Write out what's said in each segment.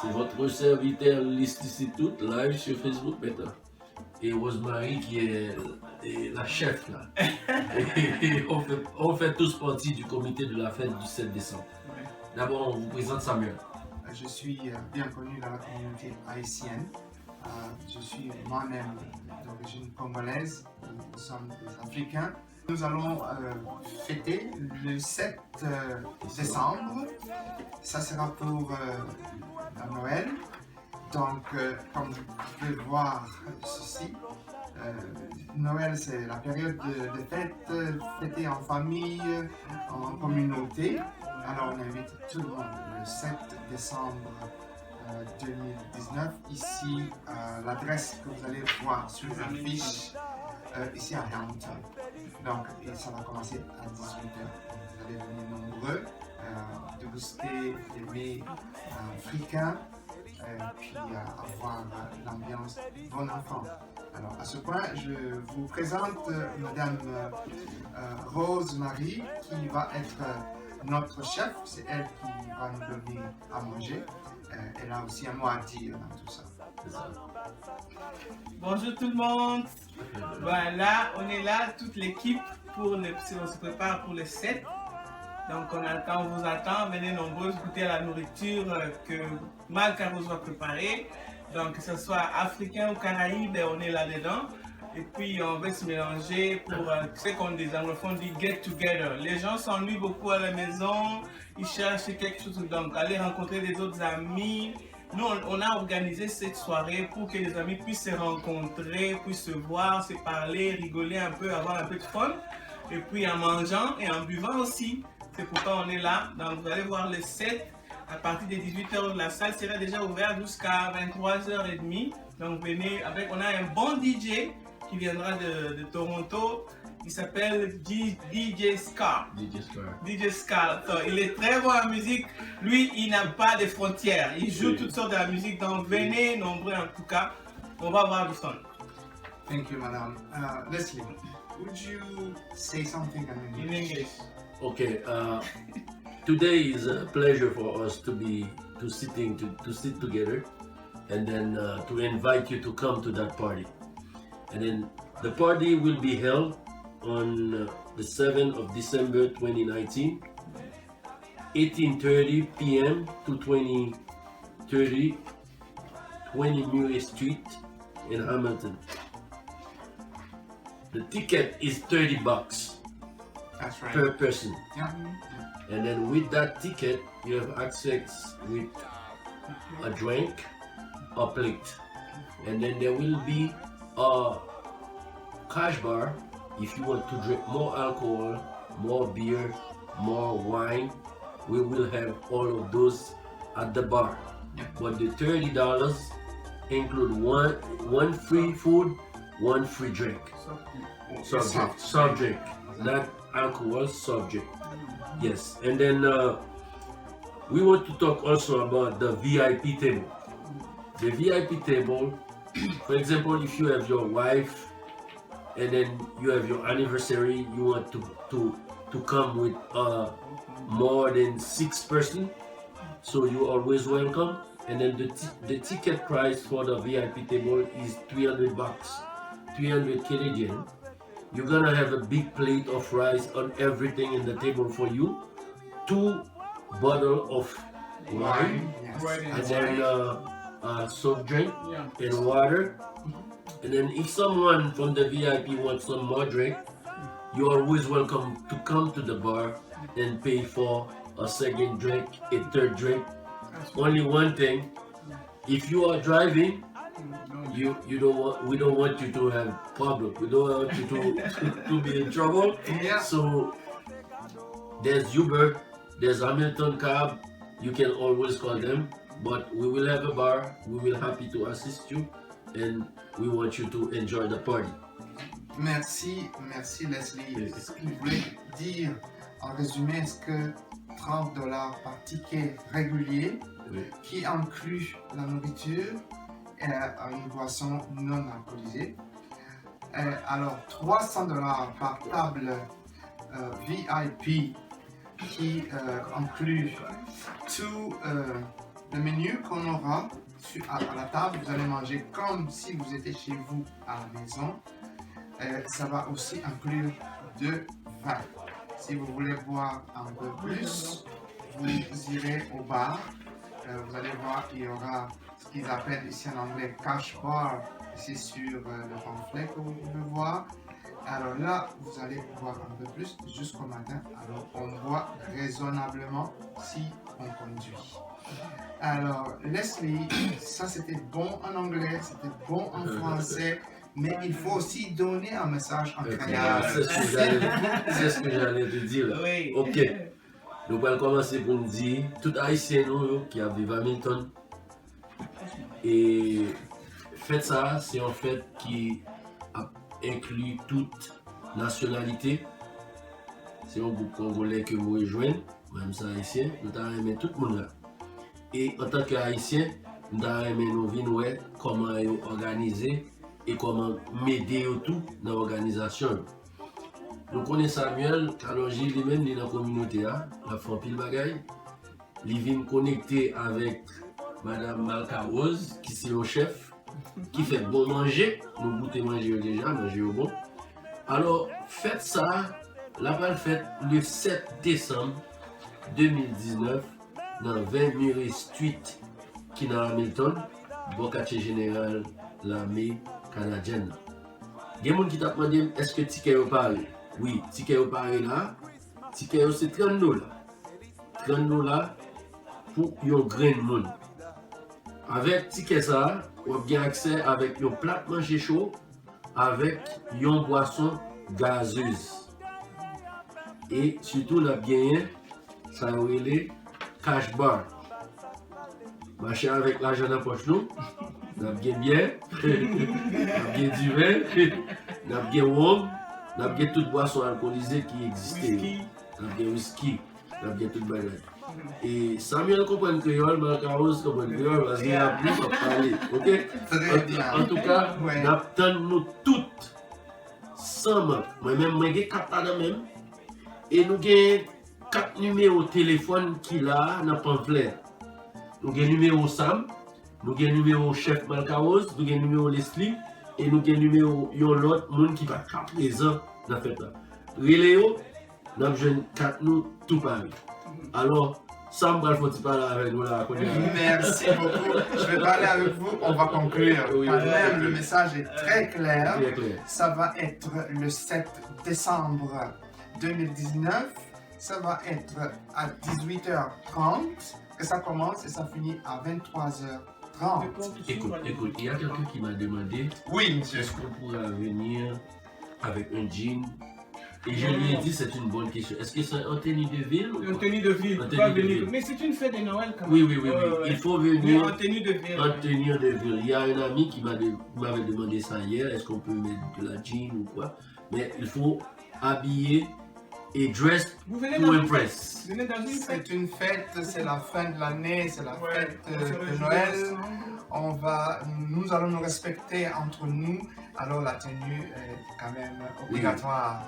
C'est votre serviteur Listicitoute live sur Facebook maintenant. Et Rosemary qui est la chef là. Et on fait tous partie du comité de la fête du 7 décembre. D'abord, on vous présente Samuel. Je suis bien connu dans la communauté haïtienne. Je suis moi-même d'origine congolaise. Nous sommes des Africains. Nous allons fêter le 7 décembre. Ça sera pour la Noël. Donc, comme vous pouvez voir ceci, Noël c'est la période de fête, fêtée en famille, en communauté. Alors on invite tout le monde le 7 décembre 2019 ici à l'adresse que vous allez voir sur l'affiche ici à Hamilton. Donc et ça va commencer à 18h. Vous allez venir nombreux déguster des mets africains. Puis avoir l'ambiance bon enfant. Alors à ce point, je vous présente Madame Rosemary qui va être notre chef. C'est elle qui va nous donner à manger. Elle a aussi un mot à dire dans tout ça. Bonjour tout le monde. Voilà, on est là, toute l'équipe on se prépare pour le 7. Donc on attend, on vous attend, venez nombreux goûter à la nourriture que Malcarose va préparer. Donc que ce soit africain ou caraïbe, on est là-dedans. Et puis on va se mélanger pour ce qu'on des anglophones dit get together. Les gens s'ennuient beaucoup à la maison, ils cherchent quelque chose, donc aller rencontrer des autres amis. Nous on a organisé cette soirée pour que les amis puissent se rencontrer, puissent se voir, se parler, rigoler un peu, avoir un peu de fun. Et puis en mangeant et en buvant aussi. C'est pourquoi on est là. Donc vous allez voir le 7 à partir de 18h. La salle sera déjà ouverte jusqu'à 23h30. Donc venez avec. On a un bon DJ qui viendra de Toronto. Il s'appelle DJ Scar. DJ Scar. Donc, il est très bon en musique. Lui, il n'a pas de frontières. Il joue toutes sortes de la musique. Donc venez nombreux en tout cas. On va avoir du fun. Thank you, madame. Leslie, would you say something in English? Okay, today is a pleasure for us to sit together, and then to invite you to come to that party. And then the party will be held on the 7th of December 2019, 18:30 p.m. to 20:30, 20 Murray Street in Hamilton. The ticket is $30. That's right. Per person. Yeah. And then with that ticket, you have access with a drink, a plate. And then there will be a cash bar if you want to drink more alcohol, more beer, more wine. We will have all of those at the bar. Yeah. But the $30 include one free food, one free drink. Soft drink. Not alcohol, subject. Yes, and then we want to talk also about the VIP table. The VIP table, for example, if you have your wife and then you have your anniversary, you want to come with more than 6 persons, so you're always welcome. And then the ticket price for the VIP table is $300, 300 Canadian. You're gonna have a big plate of rice on everything in the table for you, 2 bottles of wine, Yes. and then soft drink and water. And then if someone from the VIP wants some more drink, you're always welcome to come to the bar and pay for a second drink, a third drink. Only one thing, if you are driving, we don't want you to have problem. We don't want you to be in trouble. Yeah. So there's Uber, there's Hamilton Cab. You can always call them. But we will have a bar. We will happy to assist you, and we want you to enjoy the party. Merci Leslie. Ce qu'il voulait dire en résumé, est-ce que $30 par ticket régulier Oui. qui inclut la nourriture et une boisson non alcoolisée. Alors $300 par table VIP qui inclut 2 le menu qu'on aura à la table, vous allez manger comme si vous étiez chez vous à la maison. Ça va aussi inclure de vin. Si vous voulez boire un peu plus, vous irez au bar. Vous allez voir, il y aura ce qu'ils appellent ici en anglais cash bar, ici sur le pamphlet que vous pouvez voir. Alors là, vous allez boire un peu plus jusqu'au matin. Alors on boit raisonnablement si on conduit. Alors Leslie, ça c'était bon en anglais, c'était bon en français, mais il faut aussi donner un message en créole. C'est ce que j'allais te dire. Oui. Ok. Nous allons commencer pour nous dire, tout haïtien qui a vécu à Hamilton, et fête ça, c'est en fait qui inclut toute nationalité. C'est un groupe congolais que vous rejoignez, même ça haïtien, nous avons aimé tout le monde là. Et en tant qu'haïtien, nous avons aimé nous voir comment organiser et comment m'aider tout dans l'organisation. Nous connaissons Samuel, alors j'ai lui-même dans la communauté, la fait pile bagaille. Il vient connecter avec Madame Malka Rose, qui est le chef, qui fait bon manger. Nous goûtons manger déjà, manger au bon. Alors, faites ça, la fête le 7 décembre 2019 dans 20 Murray Street, qui est dans Hamilton, bon quartier général, l'armée canadienne. Il y a des gens qui t'a demandé est-ce que ticket est parlé? Oui, ticket est parlé là. Ticket c'est 30 $. 30 $ pour un grain de monde. Avec ticket ça, on a bien accès avec un plat manger chaud, avec une boisson gazeuse. Et surtout, on a bien ça les cash bar. Marcher avec l'argent dans la poche, nous. On a bien, on a bien du vin, on a bien rhum, on a bien toute boisson alcoolisée qui existait. On a bien whisky, on a bien toute bagarre. Et Samuel comprend créole, Malka Rose comprend créole, parce qu'il a plus à parler, ok? Très bien. En tout cas, nous attendons toutes, sans manque. Moi-même, j'ai 4 même. Et nous avons 4 numéros de téléphone qui là dans le pamphlet. Nous avons le numéro Sam, nous avons le numéro chef Malka Rose, nous avons le numéro Leslie, et nous avons le numéro de l'autre monde qui va être présent dans la fête là. Reléo, nous avons 4 nous tout pareil. Alors, Sam va parler avec nous là. Merci beaucoup. Je vais parler avec vous, on va conclure. Quand même, le message est très clair. Ça va être le 7 décembre 2019. Ça va être à 18h30 que ça commence et ça finit à 23h30. Écoute, il y a quelqu'un qui m'a demandé oui, monsieur. Est-ce qu'on pourrait venir avec un jean? Et je lui ai dit c'est une bonne question. Est-ce que c'est en tenue de ville ou en tenue de ville. Mais c'est une fête de Noël quand même. Oui. Il faut venir en tenue de ville. En tenue de ville. Il y a un ami qui m'avait demandé ça hier. Est-ce qu'on peut mettre de la jean ou quoi? Mais il faut habiller et dress to impress. C'est une fête, c'est la fin de l'année, c'est la fête de Noël. Nous allons nous respecter entre nous. Alors la tenue est quand même obligatoire.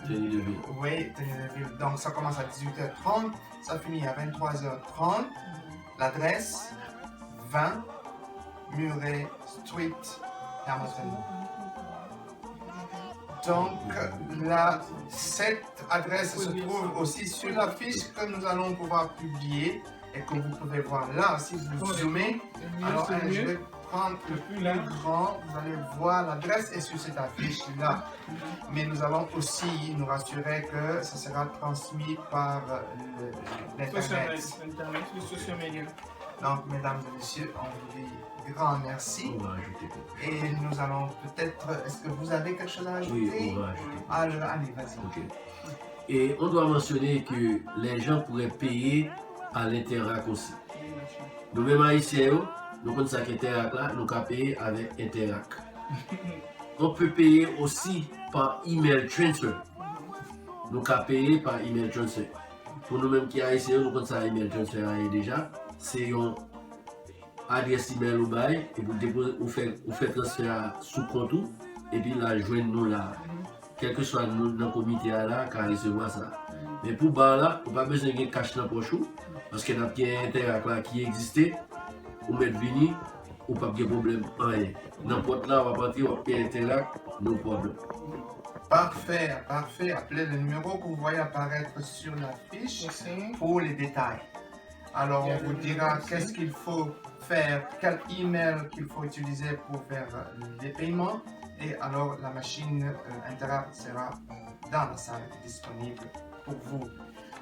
Tenue de ville. Oui, tenue de ville. Donc ça commence à 18h30, ça finit à 23h30. L'adresse 20 Murray Street, Hamilton. Donc cette adresse se trouve aussi sur la fiche que nous allons pouvoir publier et que vous pouvez voir là si vous zoomez. Alors je vais prendre le plus grand, vous allez voir l'adresse est sur cette affiche là. Mais nous allons aussi nous rassurer que ça sera transmis par l'internet. Les social media. Donc mesdames et messieurs, on vous dit grand merci. On va ajouter. Et nous allons peut-être. Est-ce que vous avez quelque chose à ajouter? Oui, on va ajouter. Allez, vas-y. Okay. Et on doit mentionner que les gens pourraient payer à l'Interac aussi. Nous-mêmes haïtiens, nous connaissons ça qu'Interac là, nous pouvons payer avec Interac. On peut payer aussi par email transfer. Nous pouvons payer par email transfer. Pour nous-mêmes qui haïtiens, nous connaissons ça email transfer déjà. C'est une adresse email au bail et vous faites transfert sous compte et puis la joindre nous là. Quel que soit nous dans le comité là, car recevoir ça. Mais pour bar là, on n'a pas besoin de cash dans le poche. Parce que notre interact là qui existait, ou mettre vini, ou pas de problème, rien. N'importe là, on va partir, on va interact, no problème. Parfait, parfait. Appelez le numéro que vous voyez apparaître sur la fiche pour les détails. Alors, on vous dira qu'est-ce qu'il faut faire, quel email qu'il faut utiliser pour faire les paiements. Et alors, la machine Interact sera dans la salle disponible pour vous.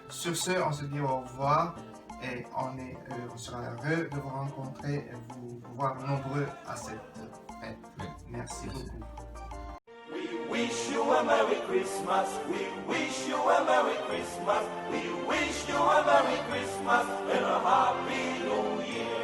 Sur ce, on se dit au revoir et on sera heureux de vous rencontrer et vous voir nombreux à cette fête. Merci beaucoup. We wish you a Merry Christmas. We wish you a Merry Christmas. We wish you a Merry Christmas and a Happy New Year.